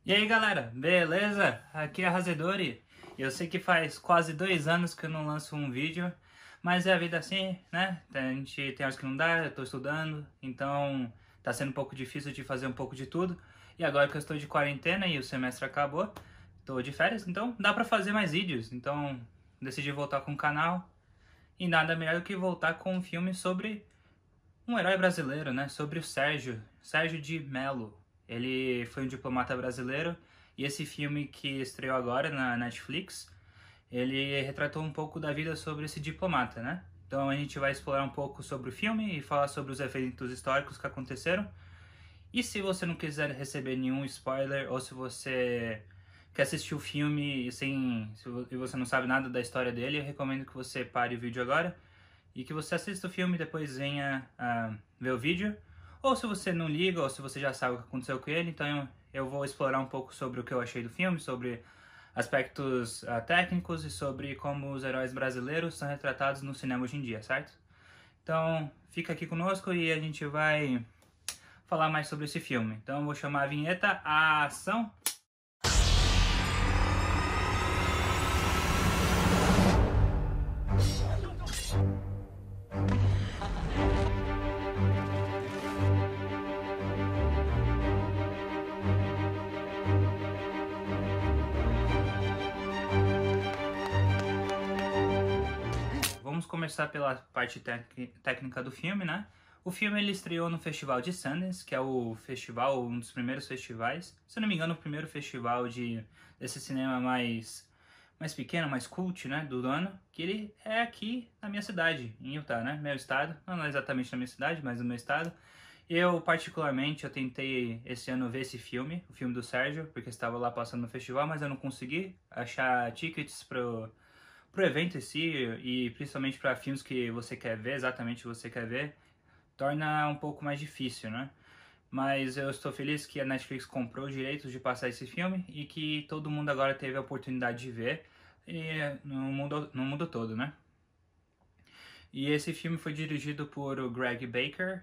E aí galera, beleza? Aqui é a Razedori. Eu sei que faz quase 2 anos que eu não lanço um vídeo, mas é a vida assim, né? A gente tem horas que não dá, eu tô estudando, então tá sendo um pouco difícil de fazer um pouco de tudo. E agora que eu estou de quarentena e o semestre acabou, tô de férias, então dá pra fazer mais vídeos. Então decidi voltar com o canal e nada melhor do que voltar com um filme sobre um herói brasileiro, né? Sobre o Sérgio de Mello. Ele foi um diplomata brasileiro e esse filme que estreou agora na Netflix, ele retratou um pouco da vida sobre esse diplomata, né? Então a gente vai explorar um pouco sobre o filme e falar sobre os eventos históricos que aconteceram. E se você não quiser receber nenhum spoiler ou se você quer assistir o filme e você não sabe nada da história dele, eu recomendo que você pare o vídeo agora e que você assista o filme e depois venha ver o vídeo. Ou se você não liga, ou se você já sabe o que aconteceu com ele, então eu vou explorar um pouco sobre o que eu achei do filme, sobre aspectos técnicos e sobre como os heróis brasileiros são retratados no cinema hoje em dia, certo? Então fica aqui conosco e a gente vai falar mais sobre esse filme. Então eu vou chamar a vinheta, a ação! Vamos começar pela parte técnica do filme, né? O filme ele estreou no Festival de Sundance, que é o festival, um dos primeiros festivais, se não me engano, o primeiro festival desse cinema mais pequeno, mais cult, né, do ano, que ele é aqui na minha cidade, em Utah, né, meu estado, não é exatamente na minha cidade, mas no meu estado. Eu, particularmente, eu tentei esse ano ver esse filme, o filme do Sérgio, porque estava lá passando no festival, mas eu não consegui achar tickets pro evento em si, e principalmente para filmes que você quer ver, exatamente o que você quer ver, torna um pouco mais difícil, né? Mas eu estou feliz que a Netflix comprou os direitos de passar esse filme e que todo mundo agora teve a oportunidade de ver no mundo todo, né? E esse filme foi dirigido por o Greg Becker.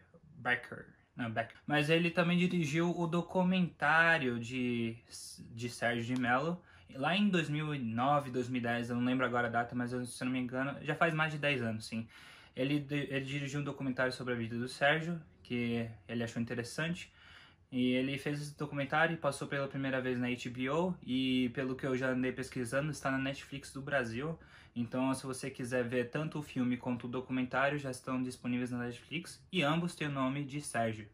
Mas ele também dirigiu o documentário de Sérgio de Mello, lá em 2009, 2010, eu não lembro agora a data, mas se eu não me engano, já faz mais de 10 anos, sim. Ele dirigiu um documentário sobre a vida do Sérgio, que ele achou interessante. E ele fez esse documentário e passou pela primeira vez na HBO e pelo que eu já andei pesquisando, está na Netflix do Brasil. Então, se você quiser ver tanto o filme quanto o documentário, já estão disponíveis na Netflix e ambos têm o nome de Sérgio.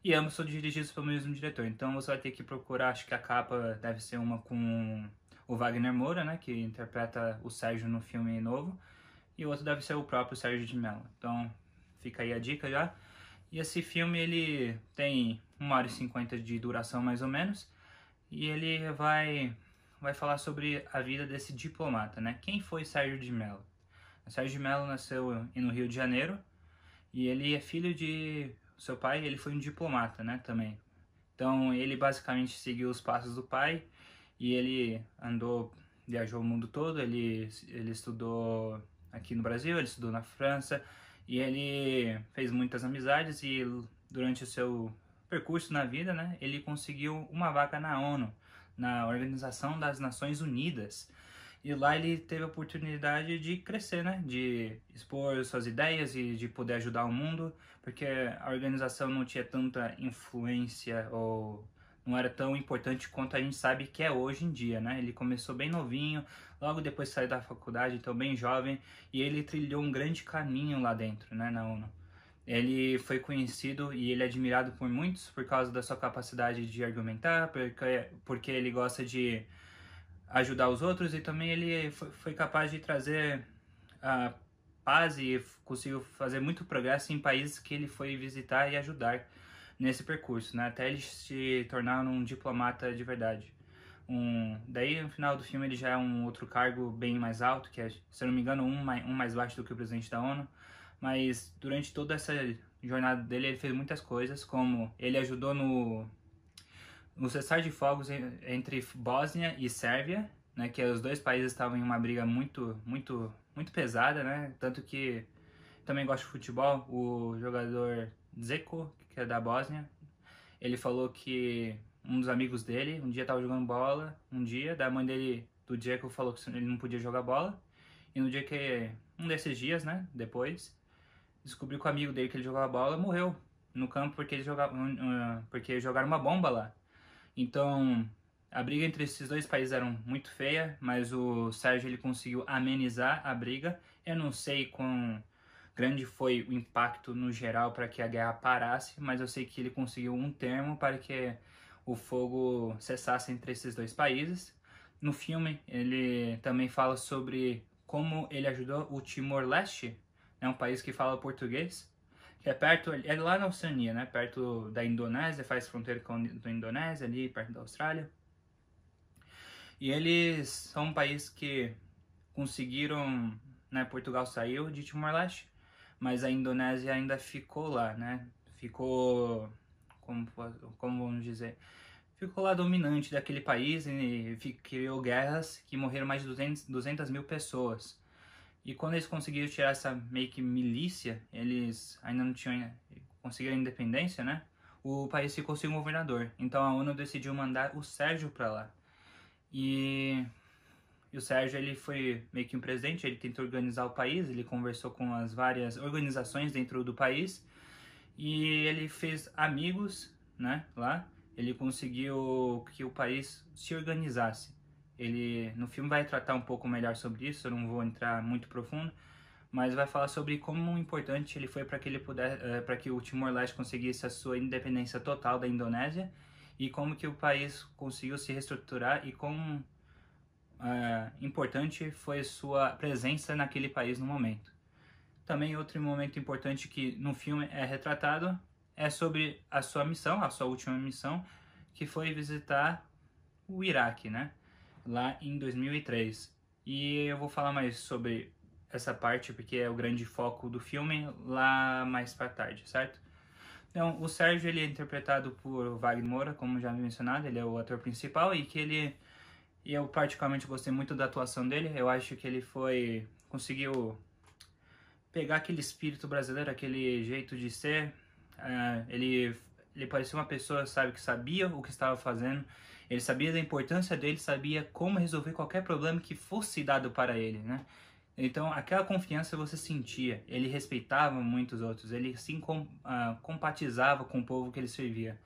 E ambos são dirigidos pelo mesmo diretor. Então, você vai ter que procurar, acho que a capa deve ser uma com o Wagner Moura, né, que interpreta o Sérgio no filme novo, e o outro deve ser o próprio Sérgio de Mello. Então, fica aí a dica já. E esse filme ele tem 1h50 de duração mais ou menos, e ele vai falar sobre a vida desse diplomata, né? Quem foi Sérgio de Mello? Sérgio de Mello nasceu no Rio de Janeiro e ele é filho de seu pai, ele foi um diplomata, né, também. Então ele basicamente seguiu os passos do pai e ele viajou o mundo todo, ele estudou aqui no Brasil, ele estudou na França e ele fez muitas amizades e durante o seu percurso na vida, né, ele conseguiu uma vaga na ONU, na Organização das Nações Unidas. E lá ele teve a oportunidade de crescer, né, de expor suas ideias e de poder ajudar o mundo, porque a organização não tinha tanta influência ou não era tão importante quanto a gente sabe que é hoje em dia, né? Ele começou bem novinho, logo depois saiu da faculdade, então bem jovem, e ele trilhou um grande caminho lá dentro, né, na ONU. Ele foi conhecido e ele é admirado por muitos por causa da sua capacidade de argumentar, porque ele gosta de ajudar os outros e também ele foi capaz de trazer a paz e conseguiu fazer muito progresso em países que ele foi visitar e ajudar nesse percurso, né? Até ele se tornar um diplomata de verdade. Daí no final do filme ele já é um outro cargo bem mais alto, que é, se eu não me engano, um mais baixo do que o presidente da ONU. Mas durante toda essa jornada dele ele fez muitas coisas, como ele ajudou no cessar de fogos entre Bósnia e Sérvia, né, que os dois países estavam em uma briga muito pesada, né, tanto que também gosto de futebol, o jogador Dzeko, que é da Bósnia, ele falou que um dos amigos dele, um dia tava jogando bola, da mãe dele, do Jekyll, falou que ele não podia jogar bola. E no dia que, um desses dias, né, depois, descobriu que o amigo dele que ele jogava bola morreu no campo porque porque jogaram uma bomba lá. Então, a briga entre esses dois países era muito feia, mas o Sérgio ele conseguiu amenizar a briga. Eu não sei quão grande foi o impacto no geral para que a guerra parasse, mas eu sei que ele conseguiu um termo para que o fogo cessasse entre esses dois países. No filme, ele também fala sobre como ele ajudou o Timor-Leste, é um país que fala português, que é perto, é lá na Oceania, né? Perto da Indonésia, faz fronteira com a Indonésia, ali perto da Austrália. E eles são um país que conseguiram, né? Portugal saiu de Timor-Leste, mas a Indonésia ainda ficou lá, né? Ficou, como vamos dizer, ficou lá dominante daquele país e criou guerras que morreram mais de 200 mil pessoas. E quando eles conseguiram tirar essa meio que milícia, eles ainda não tinham conseguiram a independência, né? O país ficou sem governador. Então a ONU decidiu mandar o Sérgio para lá. E o Sérgio ele foi meio que um presidente, ele tentou organizar o país, ele conversou com as várias organizações dentro do país e ele fez amigos, né, lá. Ele conseguiu que o país se organizasse. Ele no filme vai tratar um pouco melhor sobre isso, eu não vou entrar muito profundo, mas vai falar sobre como importante ele foi para que ele para que o Timor-Leste conseguisse a sua independência total da Indonésia e como que o país conseguiu se reestruturar e como importante foi sua presença naquele país no momento. Também outro momento importante que no filme é retratado é sobre a sua missão, a sua última missão, que foi visitar o Iraque, né? Lá em 2003. E eu vou falar mais sobre essa parte porque é o grande foco do filme lá mais pra tarde, certo? Então, o Sérgio ele é interpretado por Wagner Moura, como já mencionado, ele é o ator principal e eu particularmente gostei muito da atuação dele. Eu acho que ele conseguiu pegar aquele espírito brasileiro, aquele jeito de ser. Ele parecia uma pessoa, sabe, que sabia o que estava fazendo. Ele sabia da importância dele, sabia como resolver qualquer problema que fosse dado para ele, né? Então, aquela confiança você sentia. Ele respeitava muitos outros. Ele se compatizava com o povo que ele servia.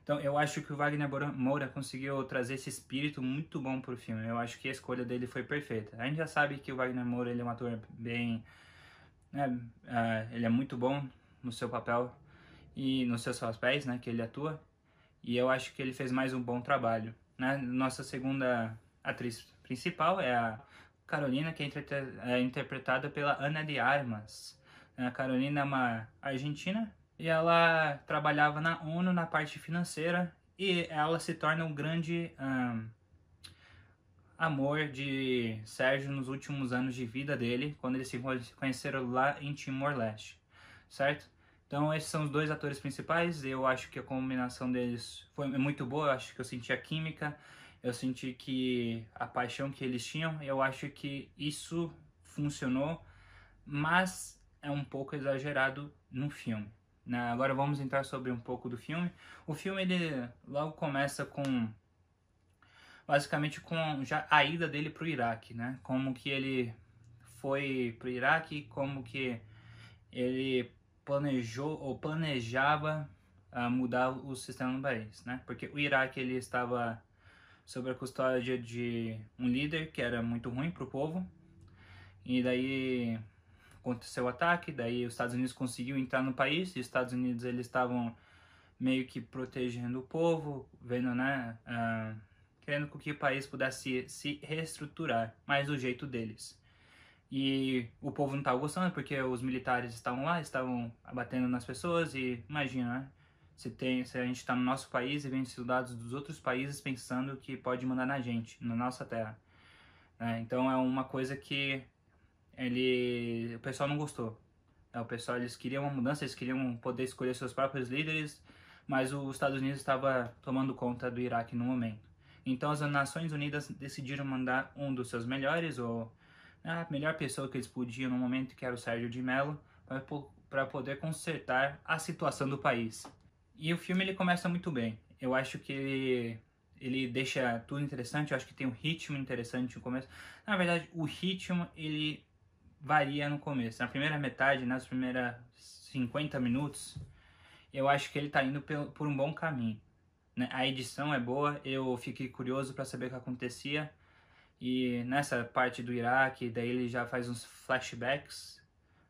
Então, eu acho que o Wagner Moura conseguiu trazer esse espírito muito bom para o filme. Eu acho que a escolha dele foi perfeita. A gente já sabe que o Wagner Moura ele é um ator bem... ele é muito bom no seu papel e nos seus papéis, né, que ele atua. E eu acho que ele fez mais um bom trabalho, né? Nossa segunda atriz principal é a Carolina, que é interpretada pela Ana de Armas. A Carolina é uma argentina e ela trabalhava na ONU na parte financeira e ela se torna um grande amor de Sérgio nos últimos anos de vida dele, quando eles se conheceram lá em Timor-Leste, certo? Então esses são os dois atores principais, eu acho que a combinação deles foi muito boa, eu acho que eu senti a química, eu senti que a paixão que eles tinham, eu acho que isso funcionou, mas é um pouco exagerado no filme. Agora vamos entrar sobre um pouco do filme. O filme ele logo começa basicamente com já a ida dele para o Iraque, né? Como que ele foi para o Iraque, como que ele planejava mudar o sistema do país, né? Porque o Iraque ele estava sob a custódia de um líder que era muito ruim para o povo, e daí aconteceu o ataque, daí os Estados Unidos conseguiu entrar no país, e os Estados Unidos eles estavam meio que protegendo o povo, vendo, né, querendo que o país pudesse se reestruturar, mas do jeito deles. E o povo não estava gostando porque os militares estavam lá, estavam abatendo nas pessoas e imagina, né? Se a gente está no nosso país e vem soldados dos outros países pensando que pode mandar na gente, na nossa terra. Então é uma coisa que o pessoal não gostou. O pessoal, eles queriam uma mudança, eles queriam poder escolher seus próprios líderes, mas os Estados Unidos estava tomando conta do Iraque no momento. Então as Nações Unidas decidiram mandar um dos seus melhores, ou a melhor pessoa que eles podiam no momento, que era o Sérgio de Mello, para poder consertar a situação do país. E o filme ele começa muito bem. Eu acho que ele deixa tudo interessante, eu acho que tem um ritmo interessante no começo. Na verdade, o ritmo, ele varia no começo. Na primeira metade, nas primeiras 50 minutos, eu acho que ele tá indo por um bom caminho, né? A edição é boa, eu fiquei curioso para saber o que acontecia. E nessa parte do Iraque, daí ele já faz uns flashbacks,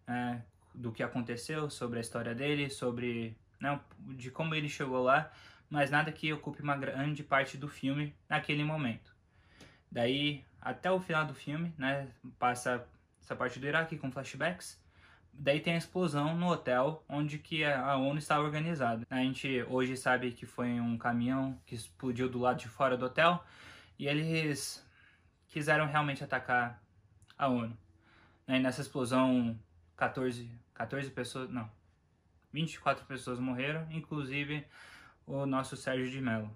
né, do que aconteceu, sobre a história dele, sobre, né, de como ele chegou lá, mas nada que ocupe uma grande parte do filme naquele momento. Daí, até o final do filme, né, passa essa parte do Iraque com flashbacks. Daí tem a explosão no hotel onde que a ONU estava organizada. A gente hoje sabe que foi um caminhão que explodiu do lado de fora do hotel e eles quiseram realmente atacar a ONU. E nessa explosão, 14 pessoas, não, 24 pessoas morreram, inclusive o nosso Sérgio de Mello.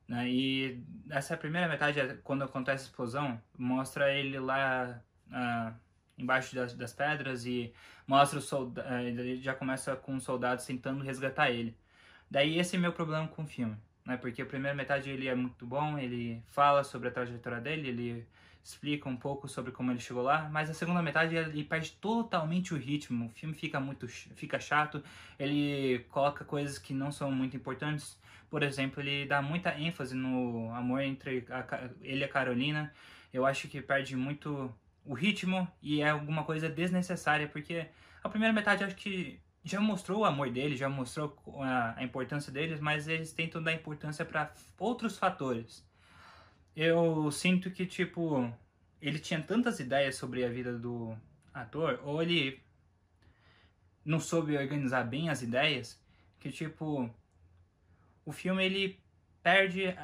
Né? E essa primeira metade, quando acontece a explosão, mostra ele lá embaixo das pedras e mostra ele já começa com os soldados tentando resgatar ele. Daí esse é meu problema com o filme, né? Porque a primeira metade ele é muito bom, ele fala sobre a trajetória dele, ele explica um pouco sobre como ele chegou lá, mas a segunda metade ele perde totalmente o ritmo, o filme fica chato, ele coloca coisas que não são muito importantes. Por exemplo, ele dá muita ênfase no amor entre ele e a Carolina. Eu acho que perde muito o ritmo e é alguma coisa desnecessária, porque a primeira metade acho que já mostrou o amor deles, já mostrou a importância deles, mas eles tentam dar importância para outros fatores. Eu sinto que, tipo, ele tinha tantas ideias sobre a vida do ator, ou ele não soube organizar bem as ideias, que, tipo, o filme ele perde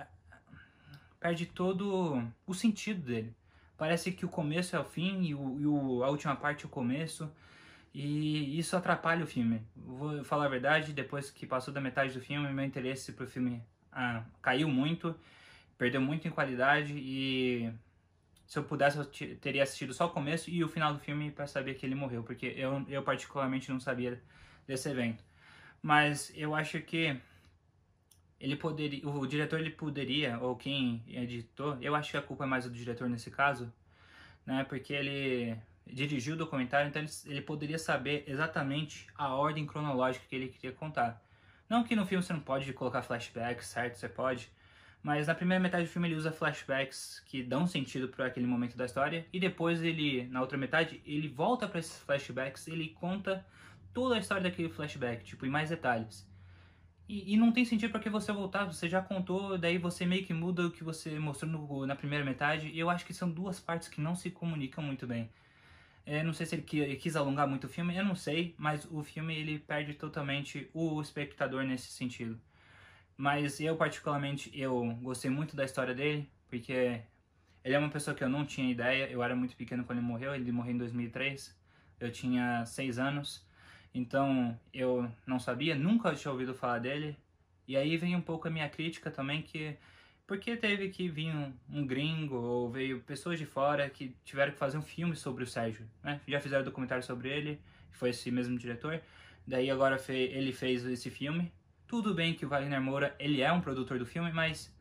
todo o sentido dele. Parece que o começo é o fim e a última parte é o começo. E isso atrapalha o filme. Vou falar a verdade, depois que passou da metade do filme, meu interesse pro filme caiu muito, perdeu muito em qualidade e se eu pudesse eu teria assistido só o começo e o final do filme para saber que ele morreu, porque eu particularmente não sabia desse evento. Mas eu acho que o diretor ele poderia, ou quem editou, eu acho que a culpa é mais do diretor nesse caso, né, porque ele dirigiu o documentário, então ele poderia saber exatamente a ordem cronológica que ele queria contar. Não que no filme você não pode colocar flashbacks, certo? Você pode. Mas na primeira metade do filme ele usa flashbacks que dão sentido para aquele momento da história. E depois ele, na outra metade, ele volta para esses flashbacks, ele conta toda a história daquele flashback, tipo, em mais detalhes. E não tem sentido para que você voltar, você já contou, daí você meio que muda o que você mostrou na primeira metade. E eu acho que são duas partes que não se comunicam muito bem. Não sei se ele quis alongar muito o filme, eu não sei, mas o filme ele perde totalmente o espectador nesse sentido. Mas eu particularmente, eu gostei muito da história dele, porque ele é uma pessoa que eu não tinha ideia, eu era muito pequeno quando ele morreu em 2003, eu tinha 6 anos, então eu não sabia, nunca tinha ouvido falar dele, e aí vem um pouco a minha crítica também, que porque teve que vir um gringo, ou veio pessoas de fora que tiveram que fazer um filme sobre o Sérgio, né? Já fizeram documentário sobre ele, foi esse mesmo diretor. Daí agora ele fez esse filme. Tudo bem que o Wagner Moura, ele é um produtor do filme, mas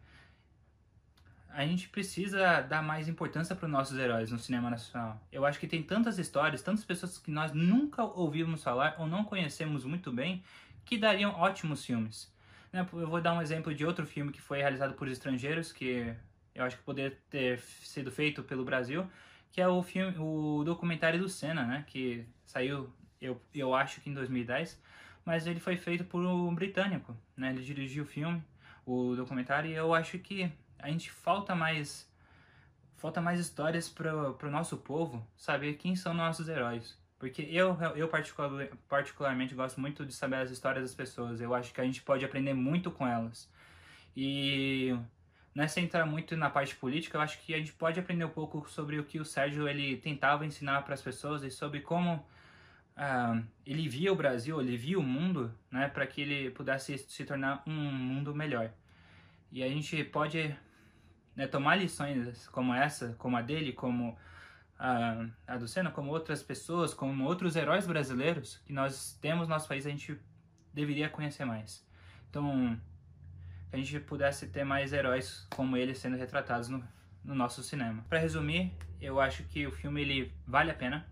a gente precisa dar mais importância para os nossos heróis no cinema nacional. Eu acho que tem tantas histórias, tantas pessoas que nós nunca ouvimos falar ou não conhecemos muito bem, que dariam ótimos filmes. Eu vou dar um exemplo de outro filme que foi realizado por estrangeiros, que eu acho que poderia ter sido feito pelo Brasil, que é o documentário do Senna, né? Que saiu, eu acho que em 2010, mas ele foi feito por um britânico, né? Ele dirigiu o filme, o documentário, e eu acho que a gente falta mais histórias para o nosso povo saber quem são nossos heróis. Porque eu particularmente gosto muito de saber as histórias das pessoas. Eu acho que a gente pode aprender muito com elas. E nessa entrar muito na parte política, eu acho que a gente pode aprender um pouco sobre o que o Sérgio ele tentava ensinar para as pessoas e sobre como ele via o Brasil, ele via o mundo, né, para que ele pudesse se tornar um mundo melhor. E a gente pode, né, tomar lições como essa, como a dele, como a do Senna, como outras pessoas, como outros heróis brasileiros que nós temos no nosso país, a gente deveria conhecer mais. Então, que a gente pudesse ter mais heróis como ele sendo retratados no nosso cinema. Para resumir, eu acho que o filme ele vale a pena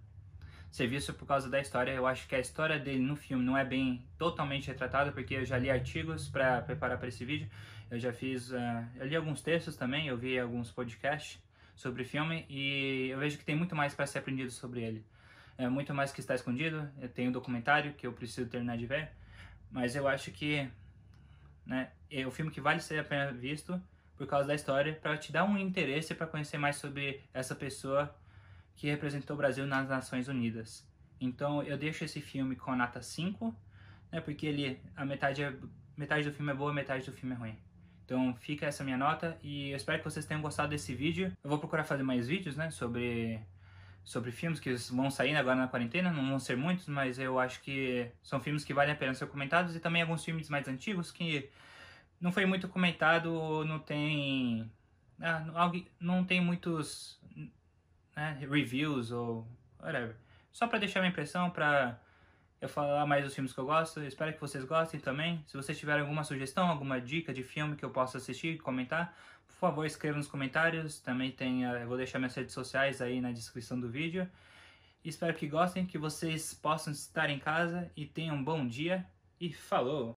ser visto por causa da história. Eu acho que a história dele no filme não é bem totalmente retratada, porque eu já li artigos para preparar para esse vídeo. Eu já fiz, eu li alguns textos também, eu vi alguns podcasts sobre o filme e eu vejo que tem muito mais para ser aprendido sobre ele. É muito mais que está escondido. Eu tenho um documentário que eu preciso terminar de ver, mas eu acho que, né, é um filme que vale ser a pena visto por causa da história, para te dar um interesse para conhecer mais sobre essa pessoa que representou o Brasil nas Nações Unidas. Então eu deixo esse filme com a nota 5, né, porque metade do filme é boa, metade do filme é ruim. Então fica essa minha nota e eu espero que vocês tenham gostado desse vídeo. Eu vou procurar fazer mais vídeos, né, sobre filmes que vão sair agora na quarentena. Não vão ser muitos, mas eu acho que são filmes que valem a pena ser comentados, e também alguns filmes mais antigos que não foi muito comentado, não tem muitos, né, reviews ou whatever. Só pra deixar minha impressão, pra eu falar mais dos filmes que eu gosto. Eu espero que vocês gostem também. Se vocês tiverem alguma sugestão, alguma dica de filme que eu possa assistir e comentar, por favor, escreva nos comentários. Também eu vou deixar minhas redes sociais aí na descrição do vídeo. E espero que gostem, que vocês possam estar em casa e tenham um bom dia. E falou!